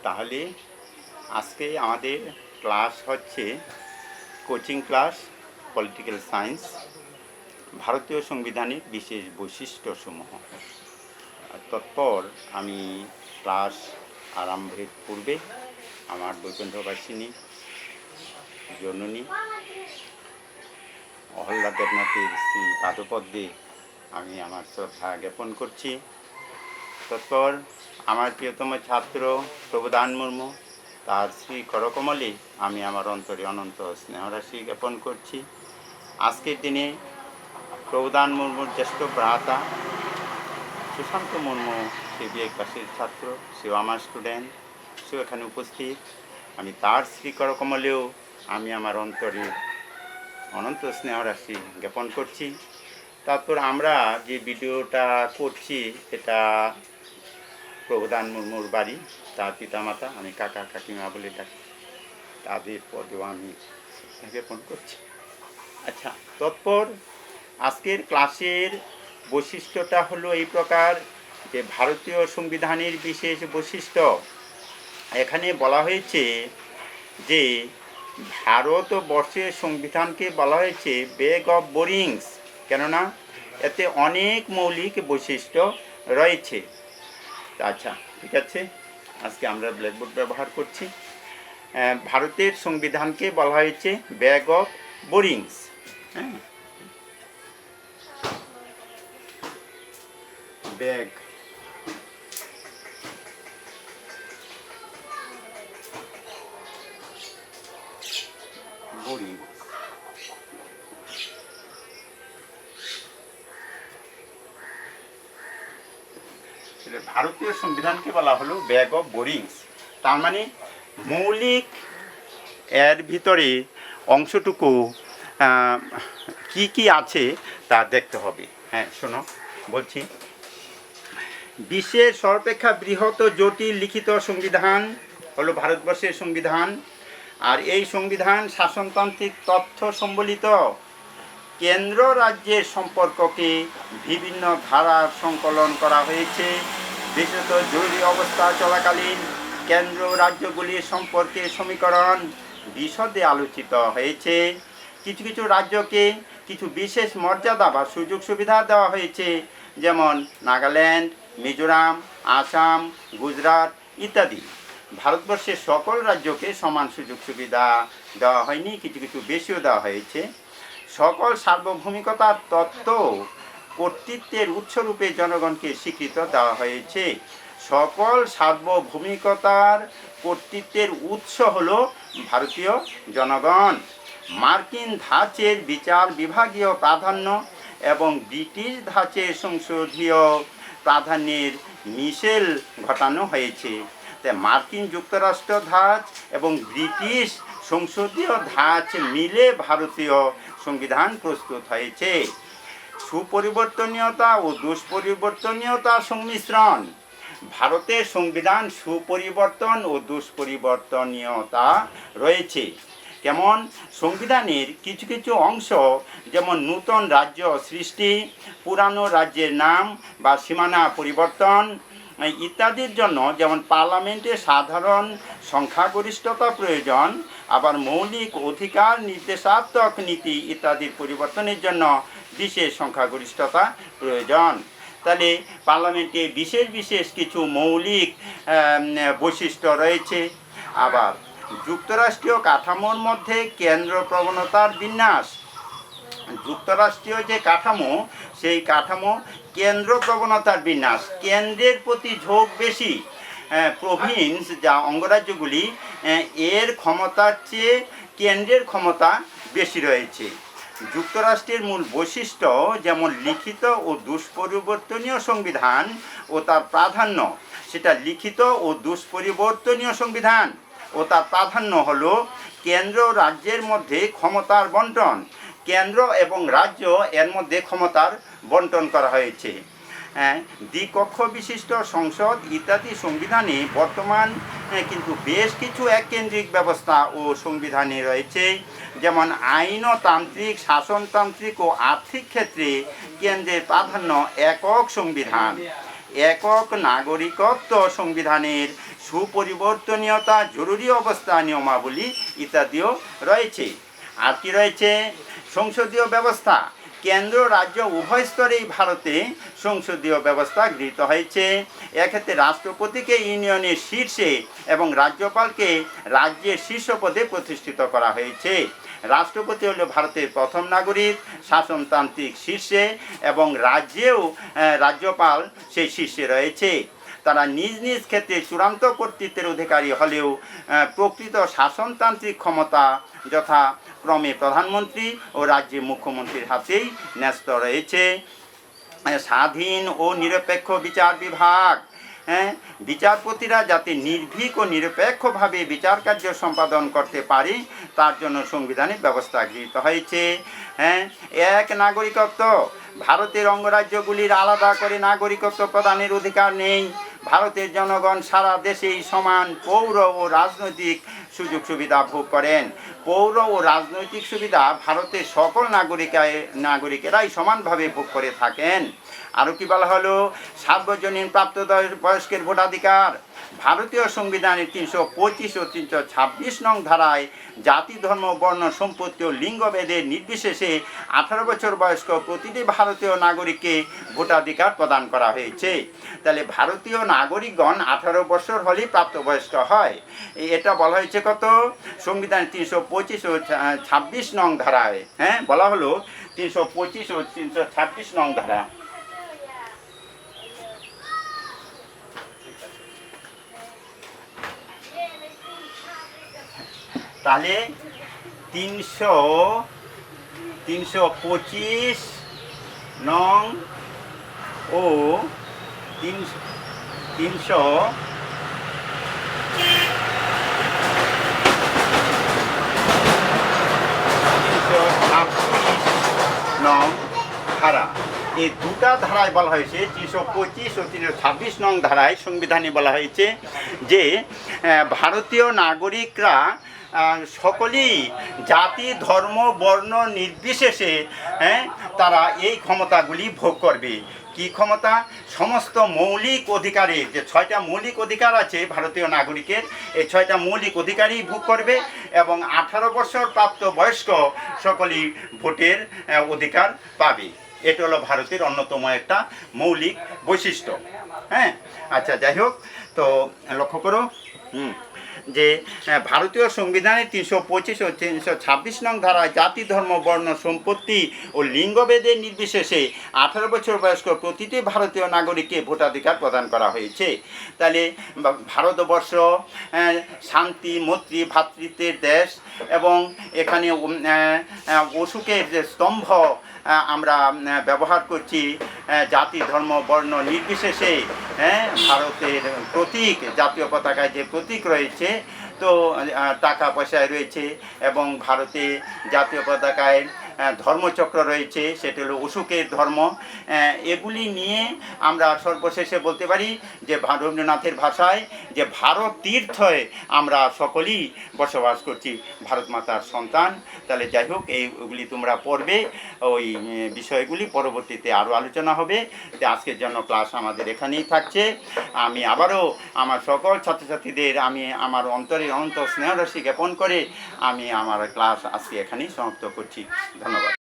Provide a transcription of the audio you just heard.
তাহলে আজকে আমাদের ক্লাস হচ্ছে কোচিং ক্লাস পলিটিক্যাল সায়েন্স, ভারতীয় সংবিধানের বিশেষ বৈশিষ্ট্যসমূহ। তৎপর আমি ক্লাস আরম্ভের পূর্বে আমার বৈকুণ্ঠবাসিনী জননী অহল্যা দেবনাথের শ্রী পাদপদ্মে আমি আমার শ্রদ্ধা জ্ঞাপন করছি। তৎপর আমার প্রিয়তম ছাত্র প্রবোদান মুর্মু, তার শ্রী করকমলে আমি আমার অন্তরে অনন্ত স্নেহরাশি জ্ঞাপন করছি। আজকের দিনে প্রবোদান মুর্মুর জ্যেষ্ঠ ভ্রাতা সুশান্ত মুর্মু, সে বিএ ক্লাসের ছাত্র, সেও আমার স্টুডেন্ট, সেও এখানে উপস্থিত। আমি তার শ্রী করকমলেও আমি আমার অন্তরে অনন্ত স্নেহরাশি জ্ঞাপন করছি। তারপর আমরা যে ভিডিওটা করছি এটা প্রবোদান মুর্মুর বাড়ি, তার পিতামাতা, আমি কাকা কাকিমা বলে ডাকি, তাদের পদেও আমি জ্ঞাপন করছি। আচ্ছা, তৎপর আজকের ক্লাসের বৈশিষ্ট্যটা হলো এই প্রকার যে ভারতীয় সংবিধানের বিশেষ বৈশিষ্ট্য। এখানে বলা হয়েছে যে ভারতবর্ষের সংবিধানকে বলা হয়েছে ব্যাগ অফ বোরিংস, কেননা এতে অনেক মৌলিক বৈশিষ্ট্য রয়েছে। আচ্ছা, ঠিক আছে, আজকে আমরা ব্ল্যাকবোর্ড ব্যবহার করছি। ভারতের সংবিধানকে বলা হয়েছে ব্যাগ অফ বোরিংস। হ্যাঁ, ব্যাগ বোরিং। ভারতীয় সংবিধানকে বলা হলো ব্যাগ অফ বোরিংস, তার মানে মৌলিক এর ভিতরে অংশটুকু কি কি আছে তা দেখতে হবে। হ্যাঁ, শোনো, বলছি, বিশ্বের সর্বাপেক্ষা বৃহৎ জটিল লিখিত সংবিধান হলো ভারতবর্ষের সংবিধান। আর এই সংবিধান শাসনতান্ত্রিক তথ্য সম্বলিত। কেন্দ্র রাজ্যের সম্পর্ককে বিভিন্ন ধারার সংকলন করা হয়েছে। বিশেষত জরুরি অবস্থা চলাকালীন কেন্দ্র রাজ্যগুলির সম্পর্কে সমীকরণ বিশদে আলোচিত হয়েছে। কিছু কিছু রাজ্যকে কিছু বিশেষ মর্যাদা বা সুযোগ সুবিধা দেওয়া হয়েছে, যেমন নাগাল্যান্ড, মিজোরাম, আসাম, গুজরাট ইত্যাদি। ভারতবর্ষের সকল রাজ্যকে সমান সুযোগ সুবিধা দেওয়া হয়নি, কিছু কিছু বেশিও দেওয়া হয়েছে। সকল সার্বভৌমিকতার তত্ত্ব কর্তৃত্বের উৎসরূপে জনগণকে স্বীকৃত দেওয়া হয়েছে। সকল সার্বভৌমিকতার কর্তৃত্বের উৎস হল ভারতীয় জনগণ। মার্কিন ধাঁচের বিচার বিভাগীয় প্রাধান্য এবং ব্রিটিশ ধাঁচের সংসদীয় প্রাধান্যের মিশেল ঘটানো হয়েছে। তাই মার্কিন যুক্তরাষ্ট্র ধাঁচ এবং ব্রিটিশ সংসদীয় ধাঁচ মিলে ভারতীয় সংবিধান প্রস্তুত হয়েছে। সুপরিবর্তনীয়তা ও দুষ্পরিবর্তনীয়তার সংমিশ্রণ। ভারতের সংবিধান সুপরিবর্তন ও দুষ্পরিবর্তনীয়তা রয়েছে। যেমন সংবিধানের কিছু কিছু অংশ, যেমন নূতন রাজ্য সৃষ্টি, পুরানো রাজ্যের নাম বা সীমানা পরিবর্তন ইত্যাদির জন্য যেমন পার্লামেন্টে সাধারণ সংখ্যাগরিষ্ঠতা প্রয়োজন, আবার মৌলিক অধিকার নির্দেশাত্মক নীতি ইত্যাদির পরিবর্তনের জন্য বিশেষ সংখ্যাগরিষ্ঠতা প্রয়োজন। তাহলে পার্লামেন্টে বিশেষ বিশেষ কিছু মৌলিক বৈশিষ্ট্য রয়েছে। আবার যুক্তরাষ্ট্রীয় কাঠামোর মধ্যে কেন্দ্র প্রবণতার বিন্যাস। যুক্তরাষ্ট্রীয় যে কাঠামো, সেই কাঠামো কেন্দ্র প্রবণতার বিন্যাস, কেন্দ্রের প্রতি ঝোঁক বেশি। প্রভিন্স যা অঙ্গরাজ্যগুলি, এর ক্ষমতার চেয়ে কেন্দ্রের ক্ষমতা বেশি রয়েছে। যুক্তরাষ্ট্রের মূল বৈশিষ্ট্য যেমন লিখিত ও দুষ্পরিবর্তনীয় সংবিধান ও তার প্রাধান্য, সেটা লিখিত ও দুষ্পরিবর্তনীয় সংবিধান ও তার প্রাধান্য হলো কেন্দ্র রাজ্যের মধ্যে ক্ষমতার বন্টন। কেন্দ্র এবং রাজ্য এর মধ্যে ক্ষমতার বন্টন করা হয়েছে। দ্বিকক্ষ বিশিষ্ট সংসদ ইত্যাদি সংবিধানে বর্তমান কিন্তু বেশ কিছু এককেন্দ্রিক ব্যবস্থা ও সংবিধানে রয়েছে। যেমন আইনতান্ত্রিক, শাসনতান্ত্রিক ও আর্থিক ক্ষেত্রে কেন্দ্রের প্রাধান্য একক সংবিধান। একক নাগরিকত্ব, সংবিধানের সুপরিবর্তনীয়তা, জরুরি অবস্থা, নিয়মাবলী ইত্যাদিও রয়েছে। আর কি রয়েছে? সংসদীয় ব্যবস্থা। কেন্দ্র রাজ্য উভয় স্তরেই ভারতে সংসদীয় ব্যবস্থা গৃহীত হয়েছে। এক্ষেত্রে রাষ্ট্রপতিকে ইউনিয়নের শীর্ষে এবং রাজ্যপালকে রাজ্যের শীর্ষ পদে প্রতিষ্ঠিত করা হয়েছে। রাষ্ট্রপতি হল ভারতের প্রথম নাগরিক, শাসনতান্ত্রিক শীর্ষে, এবং রাজ্যেও রাজ্যপাল সেই শীর্ষে রয়েছে। তারা নিজ নিজ ক্ষেত্রে চূড়ান্ত কর্তৃত্বের অধিকারী হলেও প্রকৃত শাসনতান্ত্রিক ক্ষমতা যথাক্রমে প্রধানমন্ত্রী ও রাজ্যের মুখ্যমন্ত্রীর হাতেই ন্যস্ত রয়েছে। স্বাধীন ও নিরপেক্ষ বিচার বিভাগ। বিচারপতিরা যাতে নির্ভীক ও নিরপেক্ষভাবে বিচার কার্য সম্পাদন করতে পারে তার জন্য সংবিধানিক ব্যবস্থা গৃহীত হয়েছে। এক নাগরিকত্ব। ভারতের অঙ্গরাজ্যগুলির আলাদা করে নাগরিকত্ব প্রদানের অধিকার নেই। ভারতের জনগণ সারা দেশেই সমান পৌর ও রাজনৈতিক সুযোগ সুবিধা ভোগ করেন। পৌর ও রাজনৈতিক সুবিধা ভারতের সকল নাগরিকেরাই সমানভাবে ভোগ করে থাকেন। আরও কি বলা হলো? সার্বজনীন প্রাপ্তবয়স্কের ভোটাধিকার। ভারতীয় সংবিধানের 325 ও 326 নং ধারায় জাতি, ধর্ম, বর্ণ, সম্পত্তি ও লিঙ্গভেদের নির্বিশেষে 18 বছর বয়স্ক প্রতিটি ভারতীয় নাগরিককে ভোটাধিকার প্রদান করা হয়েছে। তাহলে ভারতীয় নাগরিকগণ 18 বছর হলেই প্রাপ্তবয়স্ক হয়। এটা বলা হয়েছে কত? সংবিধান 325 ও 26 নং ধারায় বলা হলো 325 ও 326 নং ধারা। তাহলে 325 নং ও 326 নং ধারা, এই দুটা ধারায় বলা হয়েছে, 325 ও 326 নং ধারায় সংবিধানে বলা হয়েছে যে ভারতীয় নাগরিকরা সকলেই জাতি, ধর্ম, বর্ণ নির্বিশেষে তারা এই ক্ষমতাগুলি ভোগ করবে। কি ক্ষমতা? সমস্ত মৌলিক অধিকারের যে 6টা মৌলিক অধিকার আছে ভারতীয় নাগরিকের, এই 6টা মৌলিক অধিকারই ভোগ করবে এবং 18 বছর প্রাপ্ত বয়স্ক সকলেই ভোটের অধিকার পাবে। এটা হলো ভারতের অন্যতম একটা মৌলিক বৈশিষ্ট্য। আচ্ছা, যাই হোক, তো লক্ষ্য করো যে ভারতীয় সংবিধানের 325 ও 326 নং ধারায় জাতি, ধর্ম, বর্ণ, সম্পত্তি ও লিঙ্গভেদের নির্বিশেষে 18 বছর বয়স্ক প্রতিটি ভারতীয় নাগরিককে ভোটাধিকার প্রদান করা হয়েছে। তাহলে ভারতবর্ষ শান্তি, মৈত্রী, ভ্রাতৃত্বের দেশ এবং এখানে অশোকের যে স্তম্ভ আমরা ব্যবহার করছি, জাতি, ধর্ম, বর্ণ নির্বিশেষে ভারতের প্রতীক, জাতীয় পতাকায় যে প্রতীক রয়েছে, তো টাকা পয়সায় রয়েছে এবং ভারতে জাতীয় পতাকায় ধর্মচক্র রয়েছে, সেটা হলো অশোকের ধর্ম। এগুলি নিয়ে আমরা সর্বশেষে বলতে পারি যে রবীন্দ্রনাথের ভাষায় যে ভারত তীর্থে আমরা সকলেই বসবাস করছি, ভারত মাতার সন্তান। তাহলে যাই হোক, এইগুলি তোমরা পড়বে, ওই বিষয়গুলি পরবর্তীতে আরও আলোচনা হবে। যে আজকের জন্য ক্লাস আমাদের এখানেই থাকছে। আমি আবারও আমার সকল ছাত্রছাত্রীদের আমি আমার অন্তরের অনন্ত স্নেহরাশি জ্ঞাপন করে আমি আমার ক্লাস আজকে এখানেই সমাপ্ত করছি। ধন্যবাদ।